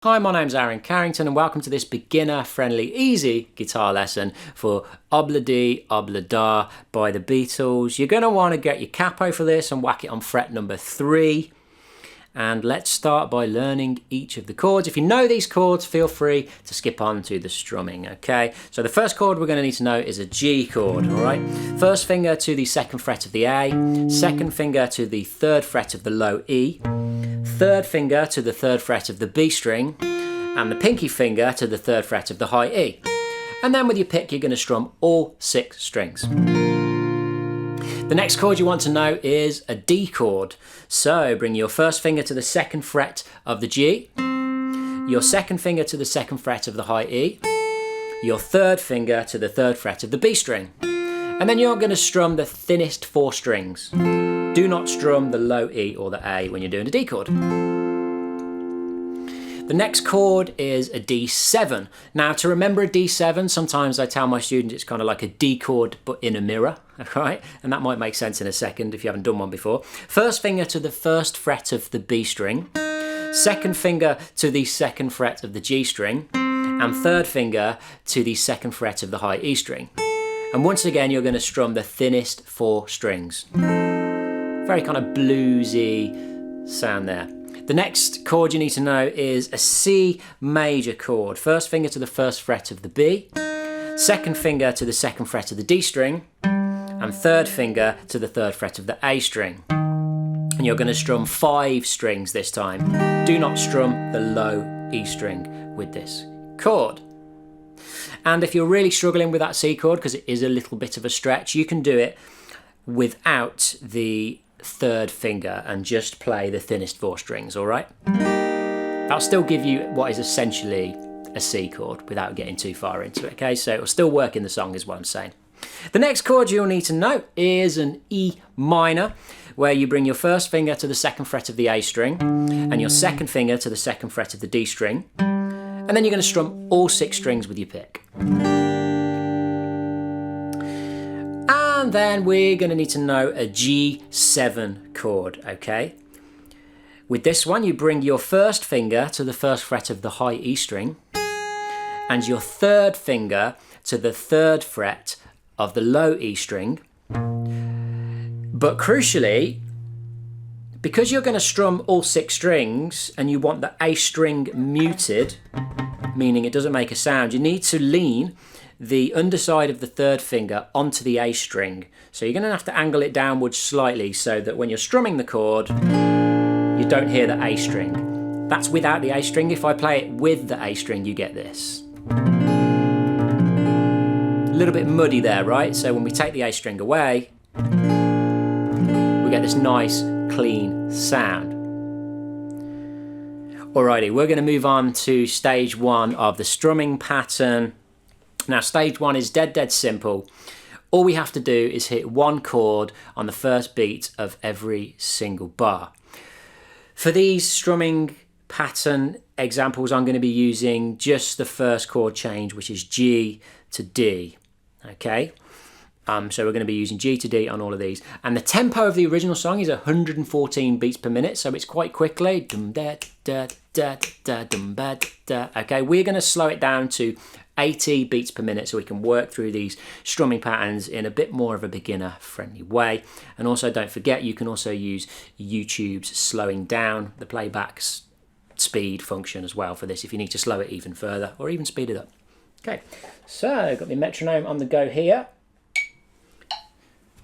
Hi, my name's Carrington and welcome to this beginner-friendly, easy guitar lesson for Obla-Di, Obla-Da by the Beatles. You're going to want to get your capo for this and whack it on fret number 3. And let's start by learning each of the chords. If you know these chords, feel free to skip on to the strumming, okay? So the first chord we're going to need to know is a G chord, all right? First finger to the 2nd fret of the A, second finger to the 3rd fret of the low E, third finger to the 3rd fret of the B string, and the pinky finger to the 3rd fret of the high E. And then with your pick, you're going to strum all 6 strings. The next chord you want to know is a D chord. So bring your first finger to the 2nd fret of the G, your second finger to the 2nd fret of the high E, your third finger to the 3rd fret of the B string. And then you're going to strum the thinnest 4 strings. Do not strum the low E or the A when you're doing a D chord. The next chord is a D7. Now, to remember a D7, sometimes I tell my students it's kind of like a D chord but in a mirror, right? And that might make sense in a second if you haven't done one before. First finger to the 1st fret of the B string, second finger to the 2nd fret of the G string, and third finger to the 2nd fret of the high E string. And once again, you're going to strum the thinnest 4 strings. Very kind of bluesy sound there. The next chord you need to know is a C major chord. First finger to the 1st fret of the B, second finger to the 2nd fret of the D string, and third finger to the 3rd fret of the A string. And you're going to strum 5 strings this time. Do not strum the low E string with this chord. And if you're really struggling with that C chord, because it is a little bit of a stretch, you can do it without the 3rd finger and just play the thinnest 4 strings, all right? That'll still give you what is essentially a C chord without getting too far into it, okay? So it'll still work in the song is what I'm saying. The next chord you'll need to know is an E minor, where you bring your first finger to the 2nd fret of the A string and your second finger to the 2nd fret of the D string, and then you're going to strum all 6 strings with your pick. And then we're going to need to know a G7 chord, okay? With this one, you bring your first finger to the 1st fret of the high E string and your third finger to the 3rd fret of the low E string. But crucially, because you're going to strum all 6 strings and you want the A string muted, meaning it doesn't make a sound, you need to lean the underside of the 3rd finger onto the A string. So you're going to have to angle it downwards slightly so that when you're strumming the chord, you don't hear the A string. That's without the A string. If I play it with the A string, you get this. A little bit muddy there, right? So when we take the A string away, we get this nice, clean sound. Alrighty, we're going to move on to stage 1 of the strumming pattern. Now, stage 1 is dead simple. All we have to do is hit 1 chord on the first beat of every single bar. For these strumming pattern examples, I'm going to be using just the first chord change, which is G to D, okay? So we're going to be using G to D on all of these. And the tempo of the original song is 114 beats per minute, so it's quite quickly. Okay, we're going to slow it down to 80 beats per minute so we can work through these strumming patterns in a bit more of a beginner-friendly way. And also, don't forget, you can also use YouTube's slowing down the playback speed function as well for this if you need to slow it even further or even speed it up. Okay, so got my metronome on the go here.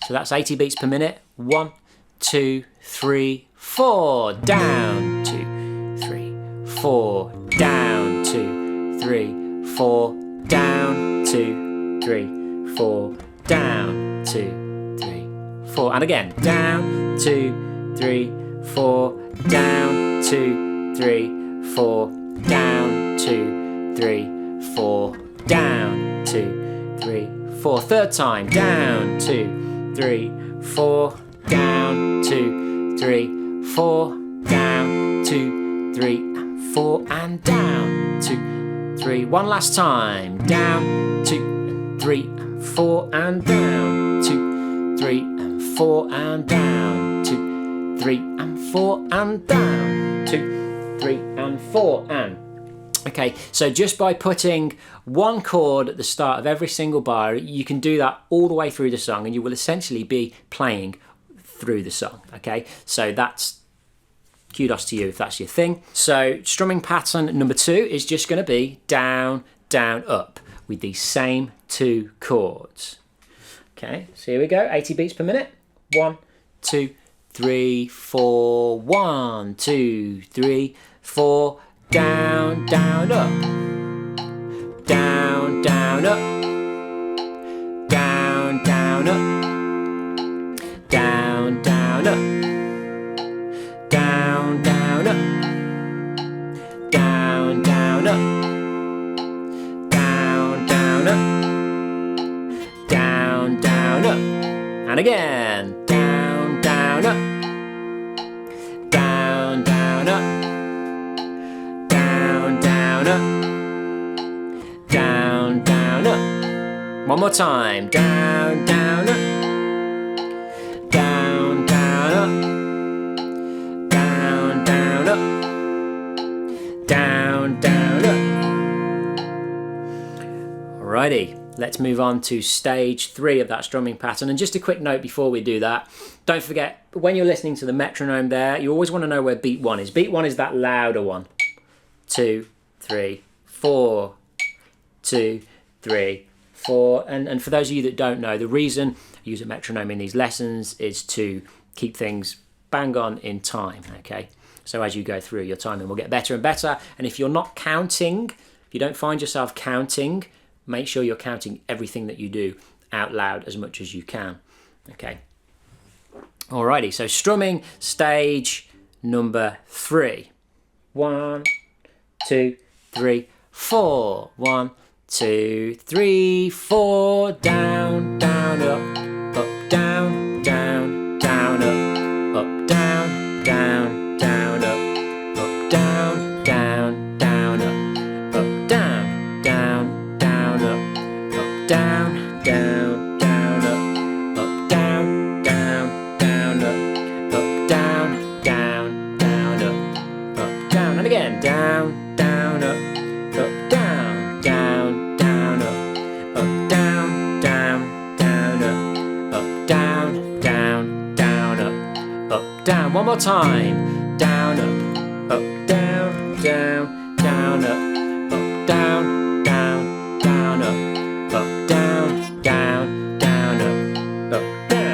So that's 80 beats per minute. 1, 2, 3, 4. Down, 2, 3, 4. Down, 2, 3, 4. Down, 2, 3, 4. Down, 2, 3, 4. And again. Down, 2, 3, 4. Down, 2, 3, 4. Down, 2, 3, 4. Down, 2, 3, 4. Third time. Down, 2, 3, 4, down, 2, 3, 4, down, 2, 3, 4, and down, 2, 3. One last time. Down, 2, 3, 4, and down, 2, 3, 4, and down, 2, 3, 4, and down, 2, 3, 4, and Okay, so just by putting one chord at the start of every single bar, you can do that all the way through the song, and you will essentially be playing through the song. Okay, so that's kudos to you if that's your thing. So strumming pattern number 2 is just going to be down, down, up with these same 2 chords. Okay, so here we go, 80 beats per minute. 1, 2, 3, 4. 1, 2, 3, 4. Down, down, up. Down, down, up. Down, down, up. Down, down, up. Down, down, up. Down, down, up. Down, down, up. Down, down, up. And again. Down, down, up. Down, down, up. Down, down, up. Down, down, up. One more time. Down, down, up. Down, down, up. Down, down, up. Down, down, up. Alrighty, let's move on to stage 3 of that strumming pattern. And just a quick note before we do that, don't forget, when you're listening to the metronome there, you always want to know where beat 1 is. Beat 1 is that louder one. 2, 3, 4. 2, 3, 4. And for those of you that don't know, the reason I use a metronome in these lessons is to keep things bang on in time, okay? So as you go through, your timing will get better and better. And if you're not counting, if you don't find yourself counting, make sure you're counting everything that you do out loud as much as you can, okay? Alrighty, so strumming stage number 3. 1, 2, 3, 4. 1, 2, 3, 4. Down, down, up, down, down, down, up, down, down, down, up, down, down, down, up, down, down, down, up, down, down, down, up, down, down, down, up, down, down, down, up, down, and again, down, down, up, down, down, down, up, down, down, down, up, down, down, down, up, down. One more time. Down, up, down, down, down, up, down, down, down, up, down, down, down, up, down.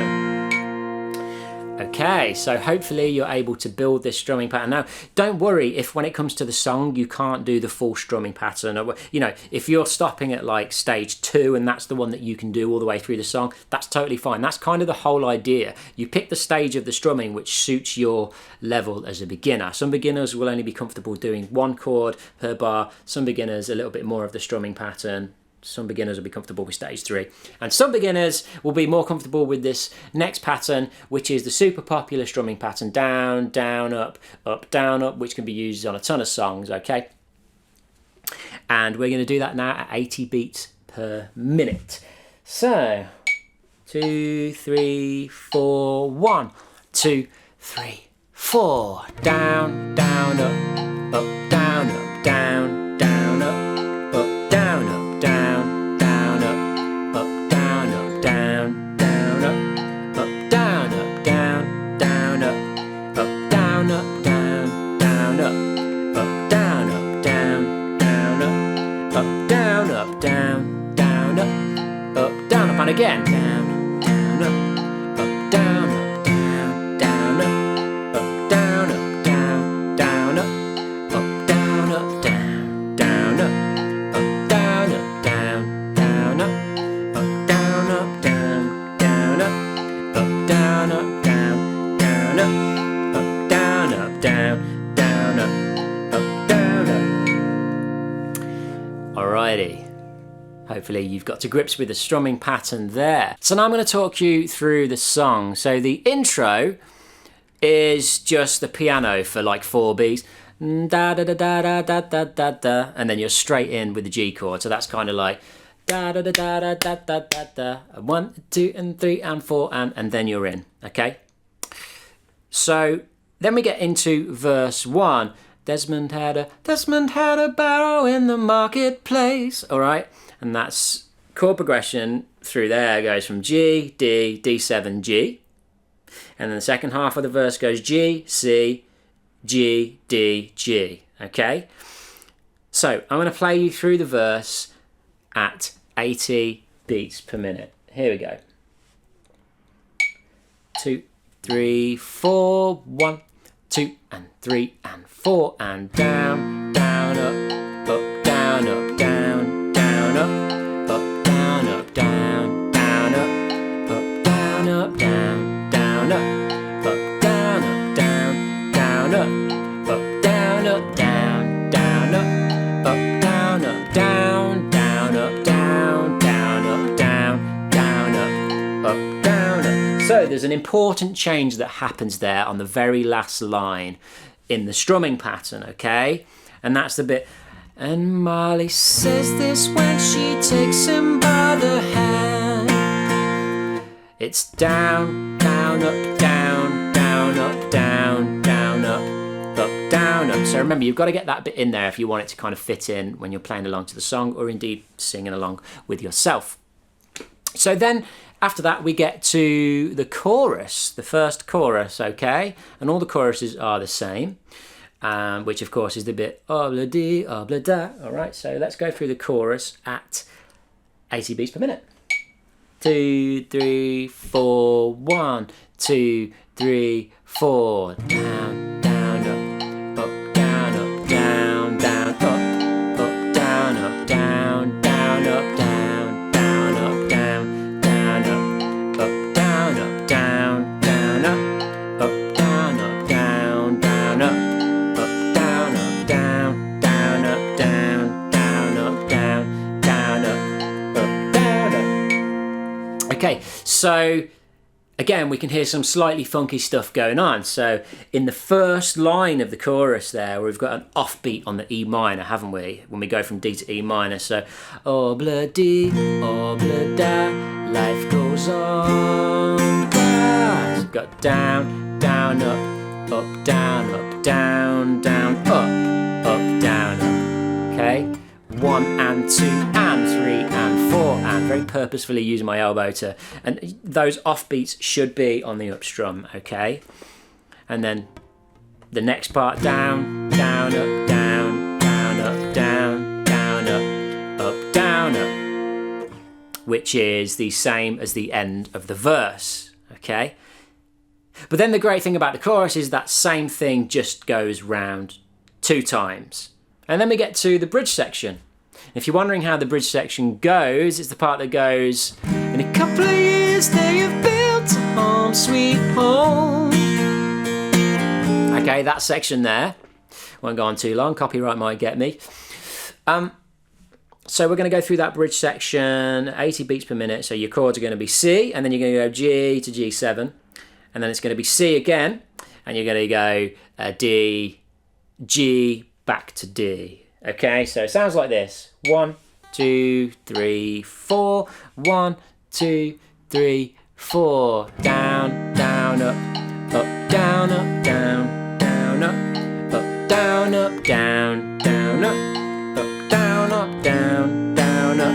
Okay, so hopefully you're able to build this strumming pattern. Now, don't worry if when it comes to the song you can't do the full strumming pattern. Or, you know, if you're stopping at like stage 2 and that's the one that you can do all the way through the song, that's totally fine. That's kind of the whole idea. You pick the stage of the strumming which suits your level as a beginner. Some beginners will only be comfortable doing 1 chord per bar. Some beginners a little bit more of the strumming pattern. Some beginners will be comfortable with stage 3. And some beginners will be more comfortable with this next pattern, which is the super popular strumming pattern, down, down, up, down, up, which can be used on a ton of songs, okay? And we're going to do that now at 80 beats per minute. So, 2, 3, 4, 1, 2, 3, 4. Down, down, up, down, down, down, up, down, up. Down, down, up, down, down, down, up, down, down, down, up, down, down, down, up, down, down, down, up, down, down, down, up, down, up, and again, down, down, up, down, down, down, up, down, down, down, up, down, down, down, up. Alrighty, hopefully you've got to grips with the strumming pattern there. So now I'm going to talk you through the song. So the intro is just the piano for like 4 beats, da da da da da da da da da, and then you're straight in with the G chord. So that's kind of like da da da da da da da da da, 1, 2, and 3, and 4, and then you're in. Okay. So then we get into verse 1. Desmond had a barrow in the marketplace. All right, and that's chord progression through there goes from G, D, D7, G, and then the second half of the verse goes G, C, G, D, G. Okay, so I'm going to play you through the verse at 80 beats per minute. Here we go. 2, 3, 4, 1, 2, and 3, and 4, and down, down, up, down, up, down, down, up, down, up, down, down, up, down, up, down, down, up, down, up, down, down, up, down, up, down, down, up, down, up, down, down, up, down, down, up, down, down, up, down, up. So there's an important change that happens there on the very last line in the strumming pattern, okay? And that's the bit, and Molly says this when she takes him by the hand. It's down, down, up, down, down, up, down, down, up, down, up. So remember, you've got to get that bit in there if you want it to kind of fit in when you're playing along to the song or indeed singing along with yourself. So then after that, we get to the chorus, the first chorus, okay? And all the choruses are the same, which of course is the bit obla-dee, obla-da. All right, so let's go through the chorus at 80 beats per minute. 2, 3, 4, 1, 2, 3, 4, down, down, up, down, up, down, down, up, down, up, down, down, up, down, down, up, down, down, up, down, up, down, down, up, down, up, down, down, up, down, up, down, down, up, down, down, up, down, down, up, down, up. Okay, so again, we can hear some slightly funky stuff going on. So in the first line of the chorus there, we've got an offbeat on the E minor, haven't we? When we go from D to E minor. So, obla-dee, obla-da, life goes on. So we've got down, down, up, down, up, down, down, up, down, up. Okay? 1 and 2 and 3 and 4 and very purposefully using my elbow to, and those offbeats should be on the up strum, okay? And then the next part, down, down, up, down, down, up, down, down, up, down, up, which is the same as the end of the verse, okay? But then the great thing about the chorus is that same thing just goes round 2 times. And then we get to the bridge section. If you're wondering how the bridge section goes, it's the part that goes, in a couple of years they have built a home sweet home. Okay, that section there. Won't go on too long, copyright might get me. So we're going to go through that bridge section, 80 beats per minute. So your chords are going to be C, and then you're going to go G to G7. And then it's going to be C again, and you're going to go D, G, back to D. Okay, so it sounds like this. 1, 2, 3, 4. 1, 2, 3, 4. Down, down, up, down, up, down, down, up, down, up, down, down, up, down, up, down, down, up,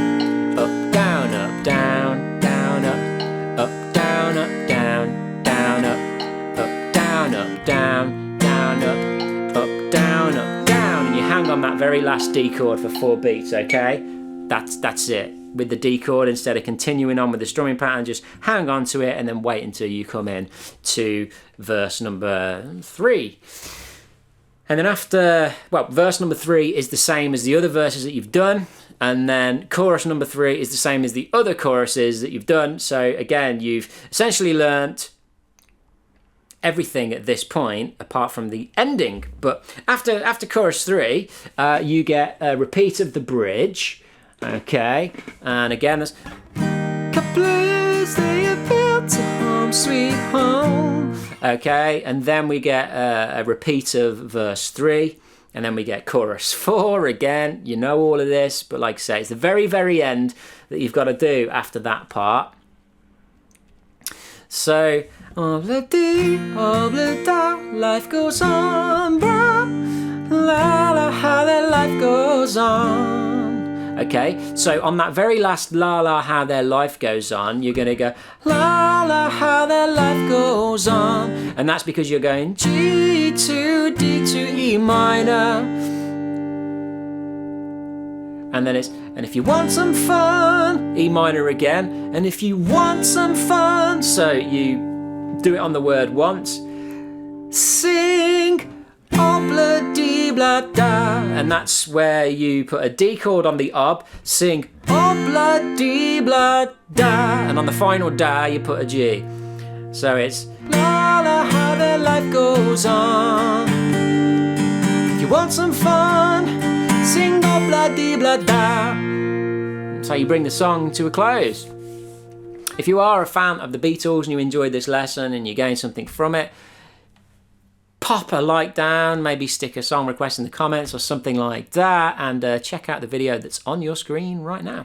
down, up, down, down, up, down, up, down, down, up, down, up, down, down, up, down, up, down, and you hang on that very last D chord for 4 beats, okay? That's it. With the D chord, instead of continuing on with the strumming pattern, just hang on to it and then wait until you come in to verse number 3. And then after, well, verse number 3 is the same as the other verses that you've done. And then chorus number 3 is the same as the other choruses that you've done. So again, you've essentially learnt everything at this point apart from the ending. But after chorus 3, you get a repeat of the bridge. Okay, and again, there's couple of years they have built a home sweet home. Okay, and then we get a repeat of verse 3, and then we get chorus 4 again. You know all of this, but like I say, it's the very, very end that you've got to do after that part. So, obla-dee, obla-da, life goes on, brah. la la, how their life goes on. Okay, so on that very last la la, how their life goes on, you're going to go la la, how their life goes on, and that's because you're going G to D to E minor, and then it's, and if you want some fun, E minor again, and if you want some fun, so you do it on the word once, sing obla-dee blah da, and that's where you put a D chord on the ob, sing obla-dee blah da, and on the final da you put a G. So it's la la, how their life goes on. If you want some fun, sing obla-dee blah da. That's how you bring the song to a close. If you are a fan of the Beatles and you enjoyed this lesson and you gained something from it, pop a like down, maybe stick a song request in the comments or something like that, and check out the video that's on your screen right now.